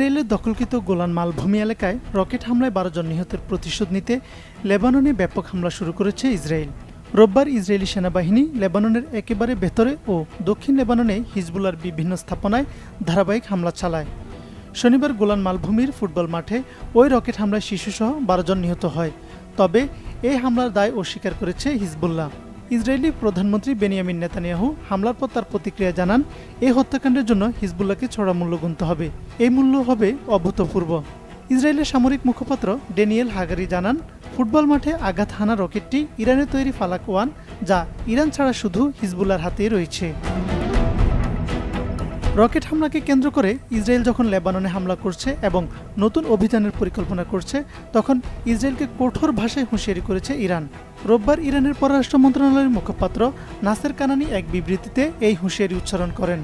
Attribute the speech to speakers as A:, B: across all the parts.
A: ইসরায়েলের দখলকৃত গোলান মালভূমি এলাকায় রকেট হামলায় 12 জন নিহতের প্রতিশোধ নিতে লেবাননে ব্যাপক হামলা শুরু করেছে ইসরায়েল। রোববার ইসরায়েলি সেনাবাহিনী লেবাননের একেবারে ভেতরে ও দক্ষিণ লেবাননে হিজবুল্লাহর বিভিন্ন স্থাপনায় ধারাবাহিক হামলা চালায়। শনিবার গোলান মালভূমির ফুটবল মাঠে ওই রকেট হামলায় শিশুসহ 12 জন নিহত হয়। তবে এই হামলার দায় অস্বীকার করেছে হিজবুল্লাহ। ইসরায়েলি প্রধানমন্ত্রী বেনিয়ামিন নেতানিয়াহু হামলার পর তার প্রতিক্রিয়া জানান, এই হত্যাকাণ্ডের জন্য হিজবুল্লাহকে চড়া মূল্য গুনতে হবে। এই মূল্য হবে অভূতপূর্ব। ইসরায়েলের সামরিক মুখপাত্র ড্যানিয়েল হাগারি জানান, ফুটবল মাঠে আঘাত হানা রকেটটি ইরানের তৈরি ফালাক 1, যা ইরান ছাড়া শুধু হিজবুল্লাহর হাতেই রয়েছে। রকেট হামলাকে কেন্দ্র করে ইসরায়েল যখন লেবাননে হামলা করছে এবং নতুন অভিযানের পরিকল্পনা করছে, তখন ইসরায়েলকে কঠোর ভাষায় হুঁশিয়ারি করেছে ইরান। রোববার ইরানের পররাষ্ট্র মন্ত্রণালয়ের মুখপাত্র নাসের কানানি এক বিবৃতিতে এই হুঁশিয়ারি উচ্চারণ করেন।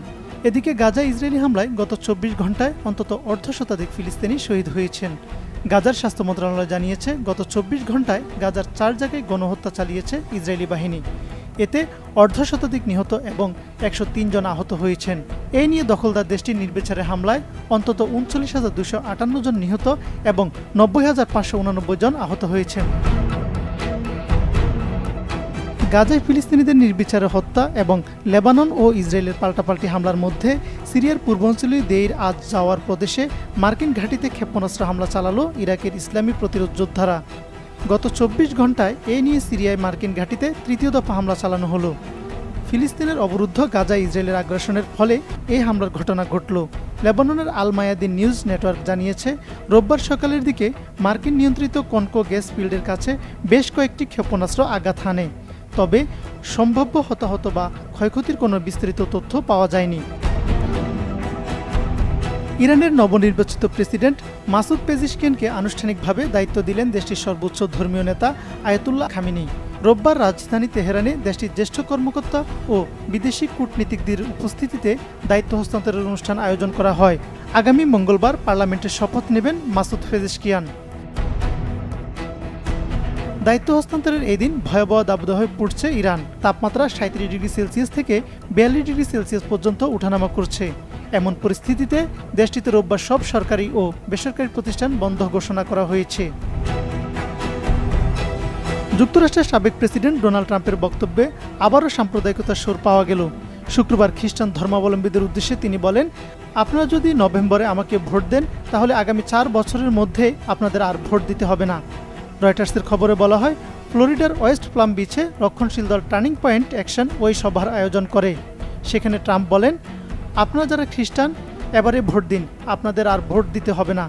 A: এদিকে গাজা ইসরায়েলি হামলায় গত 24 ঘন্টায় অন্তত অর্ধশতাধিক ফিলিস্তিনি শহীদ হয়েছেন। গাজার স্বাস্থ্য মন্ত্রণালয় জানিয়েছে, গত 24 ঘন্টায় গাজার 4 জায়গায় গণহত্যা চালিয়েছে ইসরায়েলি বাহিনী। এতে অর্ধশতাধিক নিহত এবং 103 জন আহত হয়েছেন। এই নিয়ে দখলদার দেশটির নির্বিচারে হামলায় অন্তত 39,258 জন নিহত এবং 90,589 জন আহত হয়েছেন। গাজায় ফিলিস্তিনিদের নির্বিচারে হত্যা এবং লেবানন ও ইসরায়েলের পাল্টাপাল্টি হামলার মধ্যে সিরিয়ার পূর্বাঞ্চলীয় দেইর আজ জাওয়ার প্রদেশে মার্কিন ঘাঁটিতে ক্ষেপণাস্ত্র হামলা চালালো ইরাকের ইসলামী প্রতিরোধ যোদ্ধারা। গত 24 ঘন্টায় এই নিয়ে সিরিয়ায় মার্কিন ঘাঁটিতে তৃতীয় দফা হামলা চালানো হলো। ফিলিস্তিনের অবরুদ্ধ গাজায় ইসরায়েলের আগ্রাসনের ফলে এই হামলার ঘটনা ঘটল। লেবাননের আল মায়াদিন নিউজ নেটওয়ার্ক জানিয়েছে, রোববার সকালের দিকে মার্কিন নিয়ন্ত্রিত কনকো গ্যাস ফিল্ডের কাছে বেশ কয়েকটি ক্ষেপণাস্ত্র আঘাত হানে। তবে সম্ভাব্য হতাহত বা ক্ষয়ক্ষতির কোনো বিস্তারিত তথ্য পাওয়া যায়নি। ইরানের নবনির্বাচিত প্রেসিডেন্ট মাসুদ পেজিশকিয়ানকে আনুষ্ঠানিকভাবে দায়িত্ব দিলেন দেশটির সর্বোচ্চ ধর্মীয় নেতা আয়াতুল্লাহ খামেনি। রোববার রাজধানী তেহরানে দেশটির জ্যেষ্ঠ কর্মকর্তা ও বিদেশি কূটনীতিকদের উপস্থিতিতে দায়িত্ব হস্তান্তরের অনুষ্ঠান আয়োজন করা হয়। আগামী মঙ্গলবার পার্লামেন্টে শপথ নেবেন মাসুদ পেজিশকিয়ান। দায়িত্ব হস্তান্তরের এই দিন ভয়াবহ দাবদাহে পড়ছে ইরান। তাপমাত্রা 37 ডিগ্রি সেলসিয়াস থেকে 42 ডিগ্রি সেলসিয়াস পর্যন্ত ওঠানামা করছে। এমন পরিস্থিতিতে দেশটিতে রোববার সব সরকারি ও বেসরকারি প্রতিষ্ঠান বন্ধ ঘোষণা করা হয়েছে। যুক্তরাষ্ট্রের সাবেক প্রেসিডেন্ট ডোনাল্ড ট্রাম্পের বক্তব্যে আবারও সাম্প্রদায়িকতার সুর পাওয়া গেল। শুক্রবার খ্রিস্টান ধর্মাবলম্বীদের উদ্দেশ্যে তিনি বলেন, আপনারা যদি নভেম্বরে আমাকে ভোট দেন, তাহলে আগামী 4 বছরের মধ্যে আপনাদের আর ভোট দিতে হবে না। রয়টার্সের খবরে বলা হয়, ফ্লোরিডার ওয়েস্ট প্লাম বিচে রক্ষণশীল দল টার্নিং পয়েন্ট অ্যাকশন ওই সভার আয়োজন করে। সেখানে ট্রাম্প বলেন, আপনারা যারা খ্রিস্টান, এবারে ভোট দিন, আপনাদের আর ভোট দিতে হবে না।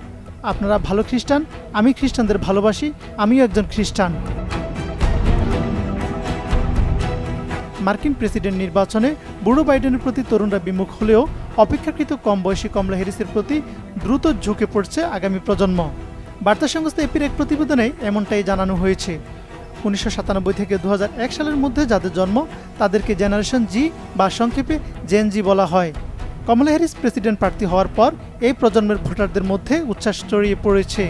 A: আপনারা ভালো খ্রিস্টান, আমি খ্রিস্টানদের ভালোবাসি, আমিও একজন খ্রিস্টান। মার্কিন প্রেসিডেন্ট নির্বাচনে বুড়ো বাইডেনের প্রতি তরুণরা বিমুখ হলেও অপেক্ষাকৃত কম বয়সী কমলা হ্যারিসের প্রতি দ্রুত ঝুঁকে পড়ছে আগামী প্রজন্ম। বার্তা সংস্থা এপির এক প্রতিবেদনে এমনটাই জানানো হয়েছে। 1997 থেকে 2001 সালের মধ্যে যাদের জন্ম, তাদেরকে জেনারেশন জি বা সংক্ষেপে জেন জি বলা হয়। কমলা হ্যারিস প্রেসিডেন্ট প্রার্থী হওয়ার পর এই প্রজন্মের ভোটারদের মধ্যে উচ্ছ্বাস ছড়িয়ে পড়েছে।